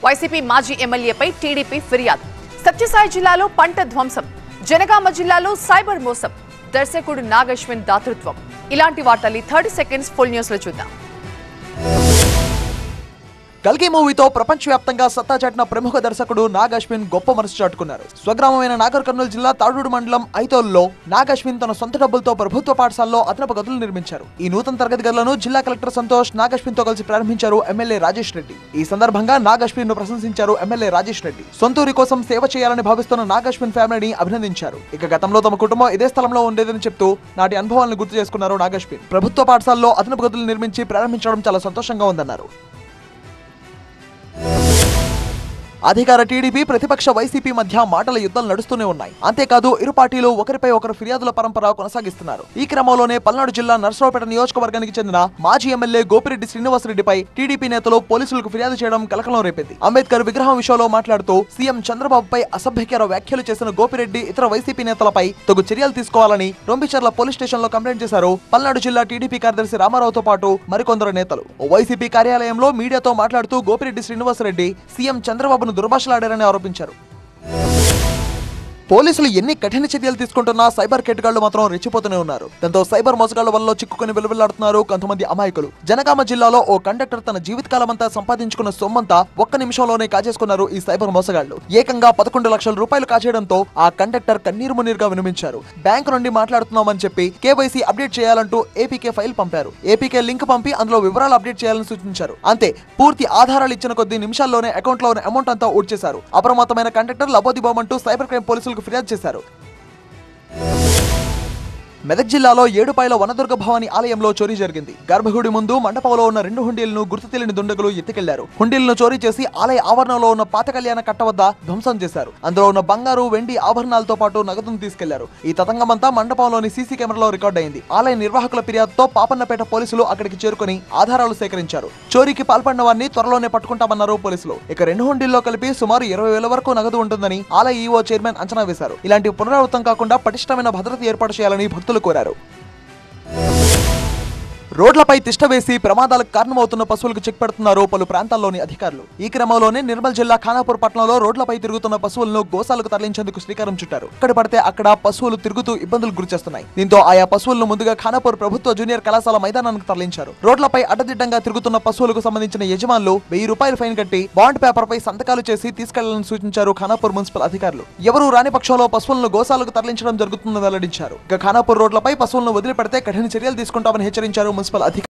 YCP మాజీ ఎమ్మెల్యేపై TDP ఫిర్యాదు. సత్యసాయి జిల్లాలో పంట ధ్వంసం, జనగామ జిల్లాలో సైబర్ మోసం, దర్శకుడు నాగశ్విన్ దాతృత్వం. ఇలాంటి వార్తల్ని 30 సెకండ్స్ ఫుల్ న్యూస్ లో చూద్దాం. కల్కి మూవీతో ప్రపంచవ్యాప్తంగా సత్తా చాటిన ప్రముఖ దర్శకుడు నాగశ్విన్ గొప్ప మనసు చాటుకున్నారు. స్వగ్రామమైన నాగర్ కర్నూలు జిల్లా తాడూరు మండలం ఐతోల్లో నాగశ్విన్ తన సొంత డబ్బులతో ప్రభుత్వ పాఠశాలలో అదనపు గదులు నిర్మించారు. ఈ నూతన తరగతి గదులను జిల్లా కలెక్టర్ సంతోష్ నాగశ్విన్ తో కలిసి ప్రారంభించారు ఎమ్మెల్యే రాజేష్ రెడ్డి. ఈ సందర్భంగా నాగశ్విన్ ను ప్రశంసించారు ఎమ్మెల్యే రాజేష్ రెడ్డి. సొంతూరి కోసం సేవ చేయాలని భావిస్తున్న నాగశ్విన్ ఫ్యామిలీని అభినందించారు. ఇక గతంలో తమ కుటుంబం ఇదే స్థలంలో ఉండేదని చెప్తూ నాటి అనుభవాలను గుర్తు చేసుకున్నారు నాగశ్విన్. ప్రభుత్వ పాఠశాలలో అదనపు గదులు నిర్మించి ప్రారంభించడం చాలా సంతోషంగా ఉందన్నారు. అధికార టీడీపీ ప్రతిపక్ష వైసీపీ మధ్య మాటల యుద్ధాలు నడుస్తూనే ఉన్నాయి. అంతేకాదు ఇరు పార్టీలు ఒకరిపై ఒకరు ఫిర్యాదుల పరంపర కొనసాగిస్తున్నారు. ఈ క్రమంలోనే పల్నాడు జిల్లా నర్సరావుపేట నియోజకవర్గానికి చెందిన మాజీ ఎమ్మెల్యే గోపిరెడ్డి శ్రీనివాసరెడ్డిపై టీడీపీ నేతలు పోలీసులకు ఫిర్యాదు చేయడం కలకలం రేపింది. అంబేద్కర్ విగ్రహం విషయంలో మాట్లాడుతూ సీఎం చంద్రబాబుపై అసభ్యకర వ్యాఖ్యలు చేసిన గోపిరెడ్డి ఇతర వైసీపీ నేతలపై తగు చర్యలు తీసుకోవాలని రొంపిచర్ల పోలీస్ స్టేషన్ లో కంప్లైంట్ చేశారు పల్నాడు జిల్లా టీడీపీ కార్యదర్శి రామారావుతో పాటు మరికొందరు నేతలు. వైసీపీ కార్యాలయంలో మీడియాతో మాట్లాడుతూ గోపిరెడ్డి శ్రీనివాసరెడ్డి సీఎం చంద్రబాబును దుర్భాషలాడారని ఆరోపించారు. పోలీసులు ఎన్ని కఠిన చర్యలు తీసుకుంటున్నా సైబర్ కేటగాళ్లు మాత్రం రెచ్చిపోతూనే ఉన్నారు. దాంతో సైబర్ మోసగాళ్ల వల్ల చిక్కుకుని విలువలాడుతున్నారు కొంతమంది అమాయకులు. జనగామ జిల్లాలో ఓ కండక్టర్ తన జీవితకాలమంతా సంపాదించుకున్న సొమ్మంతా ఒక్క నిమిషంలోనే కాజేసుకున్నారు ఈ సైబర్ మోసగాళ్లు. ఏకంగా 11 లక్షల రూపాయలు కాజేయడంతో ఆ కండక్టర్ కన్నీరు మున్నీరుగా వినిపించారు. బ్యాంకు నుండి మాట్లాడుతున్నామని చెప్పి కేవైసీ అప్డేట్ చేయాలంటూ ఏపీకే ఫైల్ పంపారు. ఏపీకే లింక్ పంపి అందులో వివరాలు అప్డేట్ చేయాలని సూచించారు. అంతే, పూర్తి ఆధారాలు ఇచ్చిన కొద్ది నిమిషాల్లోనే అకౌంట్ లో ఉన్న అమౌంట్ అంతా ఊడ్చేశారు. అప్రమత్తమైన కండక్టర్ లబోదిబోమంటూ సైబర్ క్రైమ్ పోలీసులు ఫిర్యాదు చేశారు. మెదక్ జిల్లాలో ఏడుపాయల వనదుర్గ భవాని ఆలయంలో చోరీ జరిగింది. గర్భగుడి ముందు మండపంలో ఉన్న 2 హుండీలను గుర్తు తెలియని దుండగులు ఎత్తుకెళ్లారు. హుండీలను చోరీ చేసి ఆలయ ఆవరణలో ఉన్న పాత కళ్యాణ కట్ట వద్ద ధ్వంసం చేశారు. అందులో ఉన్న బంగారు, వెండి ఆభరణాలతో పాటు నగదును తీసుకెళ్లారు. ఈ తతంగమంతా మండపంలోని సీసీ కెమెరాలో రికార్డ్ అయింది. ఆలయ నిర్వాహకుల ఫిర్యాదుతో పాపన్నపేట పోలీసులు అక్కడికి చేరుకుని ఆధారాలు సేకరించారు. చోరీకి పాల్పడిన వారిని త్వరలోనే పట్టుకుంటామన్నారు పోలీసులు. ఇక 2 హుండీల్లో కలిపి సుమారు 20,000 వరకు నగదు ఉంటుందని ఆలయ ఈవో చైర్మన్ అంచనా వేశారు. ఇలాంటి పునరావృతం కాకుండా పటిష్టమైన భద్రత ఏర్పాటు చేయాలని భక్తులు కోరారు. రోడ్లపై తిష్ట వేసి ప్రమాదాలకు కారణమవుతున్న పశువులకు చెక్ పెడుతున్నారు పలు ప్రాంతాల్లోని అధికారులు. ఈ క్రమంలోనే నిర్మల్ జిల్లా ఖానాపూర్ పట్టణంలో రోడ్లపై తిరుగుతున్న పశువులను గోశాలకు తరలించేందుకు శ్రీకారం చుట్టారు. ఎక్కడ పడితే అక్కడ పశువులు తిరుగుతూ ఇబ్బందులకు గురిచేస్తున్నాయి. దీంతో ఆయా పశువులను ముందుగా ఖానాపూర్ ప్రభుత్వ జూనియర్ కళాశాల మైదానానికి తరలించారు. రోడ్లపై అడ్డదిడ్డంగా తిరుగుతున్న పశువులకు సంబంధించిన యజమానులు 1000 రూపాయలు ఫైన్ కట్టి బాండ్ పేపర్ పై సంతకాలు చేసి తీసుకెళ్లాలని సూచించారు ఖానాపూర్ మున్సిపల్ అధికారులు. ఎవరూ రాని పక్షంలో పశువులను గోశాలకు తరలించడం జరుగుతుందని వెల్లడించారు. ఇక ఖానాపూర్ రోడ్లపై పశువులను వదిలిపెడితే కఠిన చర్యలు తీసుకుంటామని హెచ్చరించారు మున్సిపల్ అధికారులు.